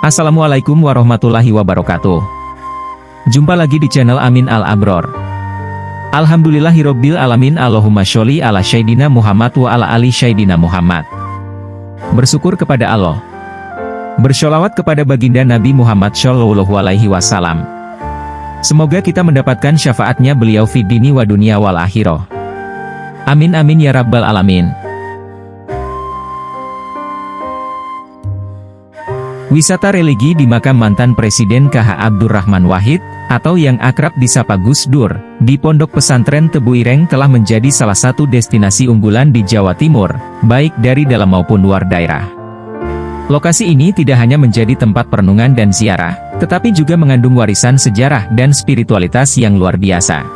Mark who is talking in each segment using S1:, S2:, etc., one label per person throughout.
S1: Assalamualaikum warahmatullahi wabarakatuh. Jumpa lagi di channel Amin Al-Abror. Alhamdulillahirobbil alamin. Allahumma sholli ala Sayyidina Muhammad wa ala ali Sayyidina Muhammad. Bersyukur kepada Allah. Bersholawat kepada baginda Nabi Muhammad Shallallahu Alaihi Wasallam. Semoga kita mendapatkan syafaatnya beliau fid dini wa dunia wal akhirah. Amin amin ya rabbal alamin. Wisata religi di makam mantan Presiden KH Abdurrahman Wahid, atau yang akrab disapa Gus Dur, di Pondok Pesantren Tebu Ireng telah menjadi salah satu destinasi unggulan di Jawa Timur, baik dari dalam maupun luar daerah. Lokasi ini tidak hanya menjadi tempat perenungan dan ziarah, tetapi juga mengandung warisan sejarah dan spiritualitas yang luar biasa.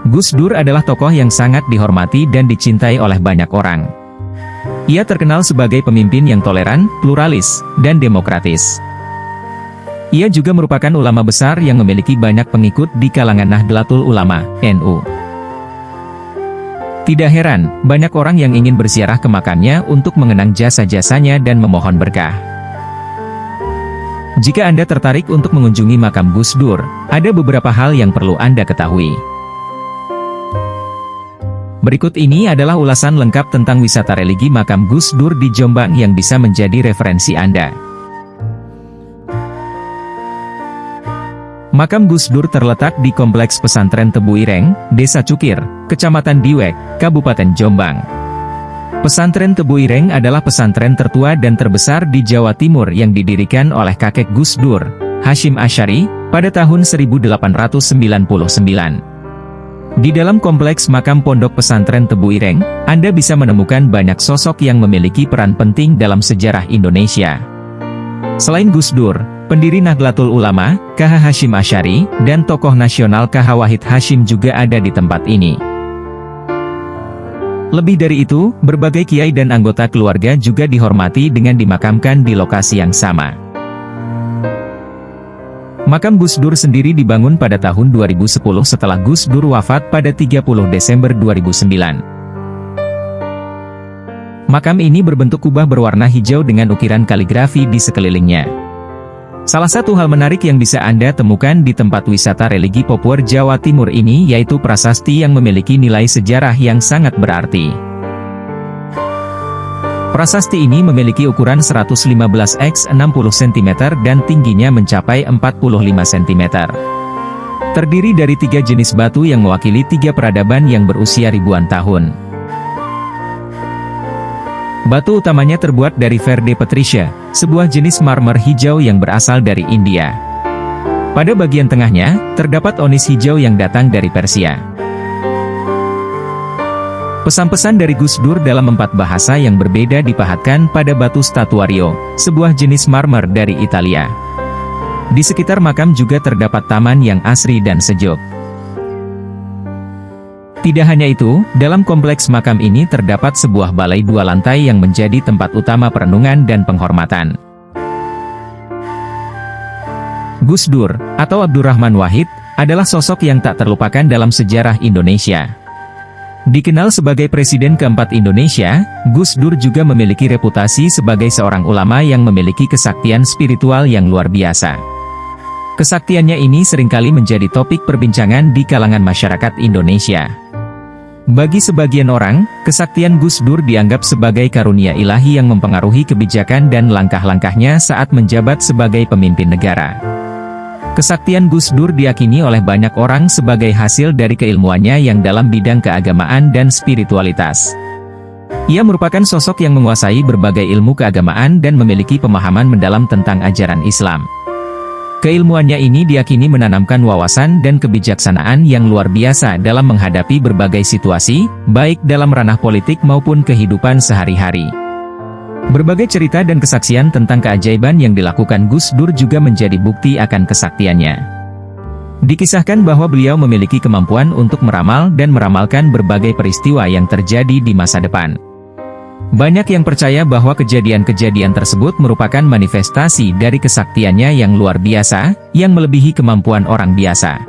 S1: Gus Dur adalah tokoh yang sangat dihormati dan dicintai oleh banyak orang. Ia terkenal sebagai pemimpin yang toleran, pluralis, dan demokratis. Ia juga merupakan ulama besar yang memiliki banyak pengikut di kalangan Nahdlatul Ulama, NU. Tidak heran, banyak orang yang ingin berziarah ke makamnya untuk mengenang jasa-jasanya dan memohon berkah. Jika Anda tertarik untuk mengunjungi makam Gus Dur, ada beberapa hal yang perlu Anda ketahui. Berikut ini adalah ulasan lengkap tentang wisata religi makam Gus Dur di Jombang yang bisa menjadi referensi Anda. Makam Gus Dur terletak di Kompleks Pesantren Tebu Ireng, Desa Cukir, Kecamatan Diwek, Kabupaten Jombang. Pesantren Tebu Ireng adalah pesantren tertua dan terbesar di Jawa Timur yang didirikan oleh kakek Gus Dur, Hashim Asy'ari, pada tahun 1899. Di dalam kompleks makam Pondok Pesantren Tebu Ireng, Anda bisa menemukan banyak sosok yang memiliki peran penting dalam sejarah Indonesia. Selain Gus Dur, pendiri Nahdlatul Ulama, KH Hashim Asy'ari, dan tokoh nasional KH Wahid Hasyim juga ada di tempat ini. Lebih dari itu, berbagai kiai dan anggota keluarga juga dihormati dengan dimakamkan di lokasi yang sama. Makam Gus Dur sendiri dibangun pada tahun 2010 setelah Gus Dur wafat pada 30 Desember 2009. Makam ini berbentuk kubah berwarna hijau dengan ukiran kaligrafi di sekelilingnya. Salah satu hal menarik yang bisa Anda temukan di tempat wisata religi populer Jawa Timur ini yaitu prasasti yang memiliki nilai sejarah yang sangat berarti. Prasasti ini memiliki ukuran 115 x 60 cm dan tingginya mencapai 45 cm. Terdiri dari 3 jenis batu yang mewakili 3 peradaban yang berusia ribuan tahun. Batu utamanya terbuat dari verde petricia, sebuah jenis marmer hijau yang berasal dari India. Pada bagian tengahnya, terdapat onis hijau yang datang dari Persia. Pesan-pesan dari Gus Dur dalam 4 bahasa yang berbeda dipahatkan pada batu statuario, sebuah jenis marmer dari Italia. Di sekitar makam juga terdapat taman yang asri dan sejuk. Tidak hanya itu, dalam kompleks makam ini terdapat sebuah balai 2 lantai yang menjadi tempat utama perenungan dan penghormatan. Gus Dur, atau Abdurrahman Wahid, adalah sosok yang tak terlupakan dalam sejarah Indonesia. Dikenal sebagai Presiden keempat Indonesia, Gus Dur juga memiliki reputasi sebagai seorang ulama yang memiliki kesaktian spiritual yang luar biasa. Kesaktiannya ini seringkali menjadi topik perbincangan di kalangan masyarakat Indonesia. Bagi sebagian orang, kesaktian Gus Dur dianggap sebagai karunia ilahi yang mempengaruhi kebijakan dan langkah-langkahnya saat menjabat sebagai pemimpin negara. Kesaktian Gus Dur diyakini oleh banyak orang sebagai hasil dari keilmuannya yang dalam bidang keagamaan dan spiritualitas. Ia merupakan sosok yang menguasai berbagai ilmu keagamaan dan memiliki pemahaman mendalam tentang ajaran Islam. Keilmuannya ini diyakini menanamkan wawasan dan kebijaksanaan yang luar biasa dalam menghadapi berbagai situasi, baik dalam ranah politik maupun kehidupan sehari-hari. Berbagai cerita dan kesaksian tentang keajaiban yang dilakukan Gus Dur juga menjadi bukti akan kesaktiannya. Dikisahkan bahwa beliau memiliki kemampuan untuk meramal dan meramalkan berbagai peristiwa yang terjadi di masa depan. Banyak yang percaya bahwa kejadian-kejadian tersebut merupakan manifestasi dari kesaktiannya yang luar biasa, yang melebihi kemampuan orang biasa.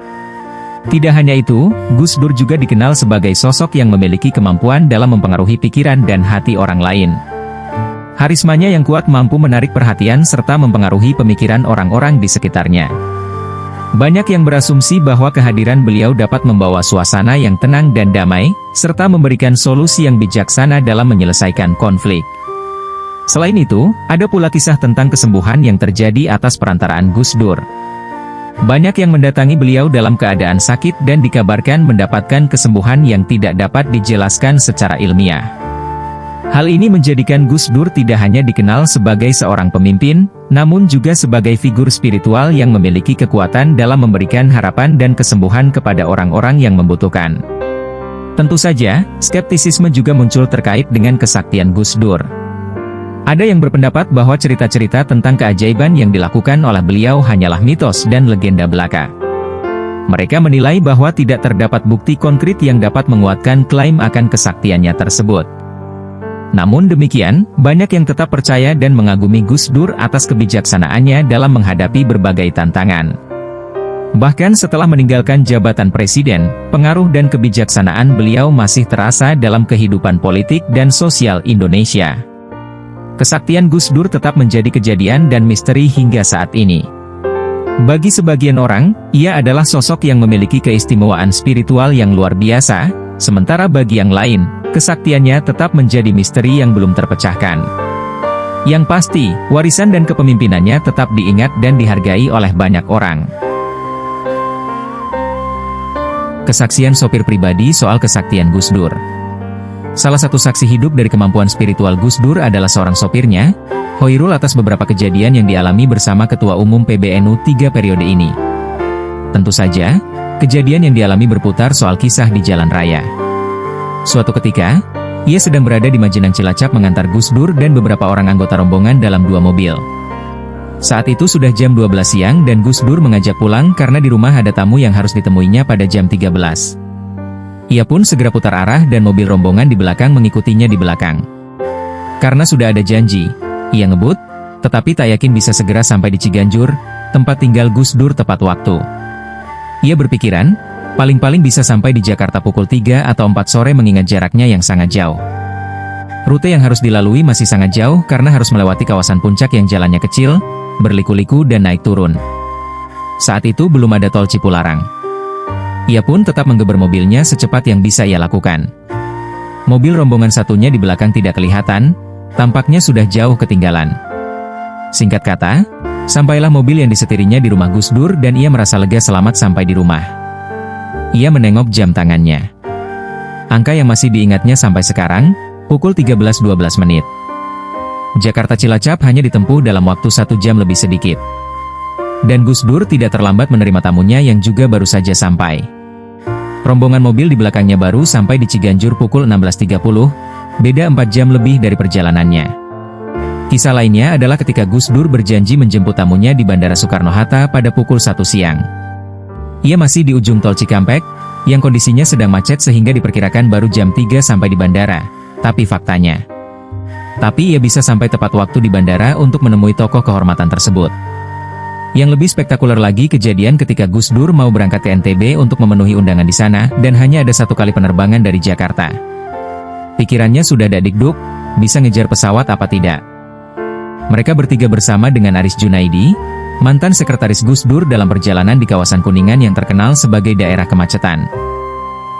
S1: Tidak hanya itu, Gus Dur juga dikenal sebagai sosok yang memiliki kemampuan dalam mempengaruhi pikiran dan hati orang lain. Harismanya yang kuat mampu menarik perhatian serta mempengaruhi pemikiran orang-orang di sekitarnya. Banyak yang berasumsi bahwa kehadiran beliau dapat membawa suasana yang tenang dan damai, serta memberikan solusi yang bijaksana dalam menyelesaikan konflik. Selain itu, ada pula kisah tentang kesembuhan yang terjadi atas perantaraan Gus Dur. Banyak yang mendatangi beliau dalam keadaan sakit dan dikabarkan mendapatkan kesembuhan yang tidak dapat dijelaskan secara ilmiah. Hal ini menjadikan Gus Dur tidak hanya dikenal sebagai seorang pemimpin, namun juga sebagai figur spiritual yang memiliki kekuatan dalam memberikan harapan dan kesembuhan kepada orang-orang yang membutuhkan. Tentu saja, skeptisisme juga muncul terkait dengan kesaktian Gus Dur. Ada yang berpendapat bahwa cerita-cerita tentang keajaiban yang dilakukan oleh beliau hanyalah mitos dan legenda belaka. Mereka menilai bahwa tidak terdapat bukti konkret yang dapat menguatkan klaim akan kesaktiannya tersebut. Namun demikian, banyak yang tetap percaya dan mengagumi Gus Dur atas kebijaksanaannya dalam menghadapi berbagai tantangan. Bahkan setelah meninggalkan jabatan presiden, pengaruh dan kebijaksanaan beliau masih terasa dalam kehidupan politik dan sosial Indonesia. Kesaktian Gus Dur tetap menjadi kejadian dan misteri hingga saat ini. Bagi sebagian orang, ia adalah sosok yang memiliki keistimewaan spiritual yang luar biasa, sementara bagi yang lain, kesaktiannya tetap menjadi misteri yang belum terpecahkan. Yang pasti, warisan dan kepemimpinannya tetap diingat dan dihargai oleh banyak orang. Kesaksian sopir pribadi soal kesaktian Gus Dur. Salah satu saksi hidup dari kemampuan spiritual Gus Dur adalah seorang sopirnya, Hoirul, atas beberapa kejadian yang dialami bersama Ketua Umum PBNU 3 periode ini. Tentu saja, kejadian yang dialami berputar soal kisah di jalan raya. Suatu ketika, ia sedang berada di Majenang Cilacap mengantar Gus Dur dan beberapa orang anggota rombongan dalam 2 mobil. Saat itu sudah jam 12 siang dan Gus Dur mengajak pulang karena di rumah ada tamu yang harus ditemuinya pada jam 13. Ia pun segera putar arah dan mobil rombongan di belakang mengikutinya di belakang. Karena sudah ada janji, ia ngebut, tetapi tak yakin bisa segera sampai di Ciganjur, tempat tinggal Gus Dur tepat waktu. Ia berpikiran, paling-paling bisa sampai di Jakarta pukul 3 atau 4 sore mengingat jaraknya yang sangat jauh. Rute yang harus dilalui masih sangat jauh karena harus melewati kawasan puncak yang jalannya kecil, berliku-liku dan naik turun. Saat itu belum ada tol Cipularang. Ia pun tetap menggeber mobilnya secepat yang bisa ia lakukan. Mobil rombongan satunya di belakang tidak kelihatan, tampaknya sudah jauh ketinggalan. Singkat kata, sampailah mobil yang disetirinya di rumah Gus Dur dan ia merasa lega selamat sampai di rumah. Ia menengok jam tangannya. Angka yang masih diingatnya sampai sekarang, pukul 13.12 menit. Jakarta Cilacap hanya ditempuh dalam waktu 1 jam lebih sedikit. Dan Gus Dur tidak terlambat menerima tamunya yang juga baru saja sampai. Rombongan mobil di belakangnya baru sampai di Ciganjur pukul 16.30, beda 4 jam lebih dari perjalanannya. Kisah lainnya adalah ketika Gus Dur berjanji menjemput tamunya di Bandara Soekarno-Hatta pada pukul 1 siang. Ia masih di ujung tol Cikampek, yang kondisinya sedang macet sehingga diperkirakan baru jam 3 sampai di bandara, tapi faktanya. Tapi ia bisa sampai tepat waktu di bandara untuk menemui tokoh kehormatan tersebut. Yang lebih spektakuler lagi kejadian ketika Gus Dur mau berangkat ke NTB untuk memenuhi undangan di sana dan hanya ada 1 kali penerbangan dari Jakarta. Pikirannya sudah dakdikduk, bisa ngejar pesawat apa tidak. Mereka bertiga bersama dengan Aris Junaidi, mantan sekretaris Gus Dur dalam perjalanan di kawasan Kuningan yang terkenal sebagai daerah kemacetan.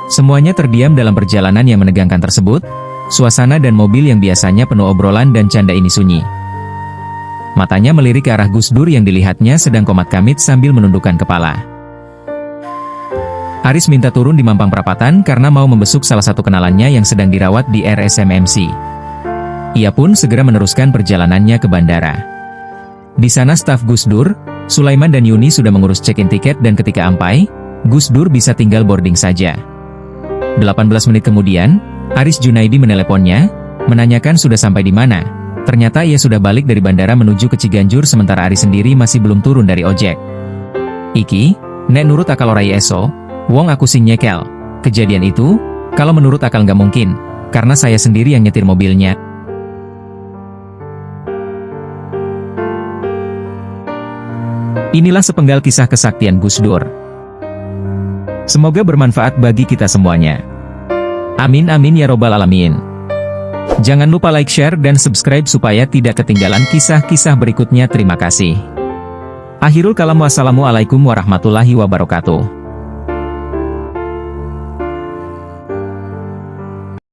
S1: Semuanya terdiam dalam perjalanan yang menegangkan tersebut, suasana dan mobil yang biasanya penuh obrolan dan canda ini sunyi. Matanya melirik ke arah Gus Dur yang dilihatnya sedang komat kamit sambil menundukkan kepala. Aris minta turun di Mampang Perapatan karena mau membesuk salah satu kenalannya yang sedang dirawat di RSMMC. Ia pun segera meneruskan perjalanannya ke bandara. Di sana staf Gus Dur, Sulaiman dan Yuni sudah mengurus check-in tiket dan ketika sampai, Gus Dur bisa tinggal boarding saja. 18 menit kemudian, Aris Junaidi meneleponnya, menanyakan sudah sampai di mana. Ternyata ia sudah balik dari bandara menuju ke Ciganjur sementara Aris sendiri masih belum turun dari ojek. Iki, nek nurut akal orai eso, wong aku sing nyekel. Kejadian itu, kalau menurut akal nggak mungkin, karena saya sendiri yang nyetir mobilnya. Inilah sepenggal kisah kesaktian Gus Dur. Semoga bermanfaat bagi kita semuanya. Amin amin ya robbal alamin. Jangan lupa like, share, dan subscribe supaya tidak ketinggalan kisah-kisah berikutnya. Terima kasih. Akhirul kalam, wassalamualaikum warahmatullahi wabarakatuh.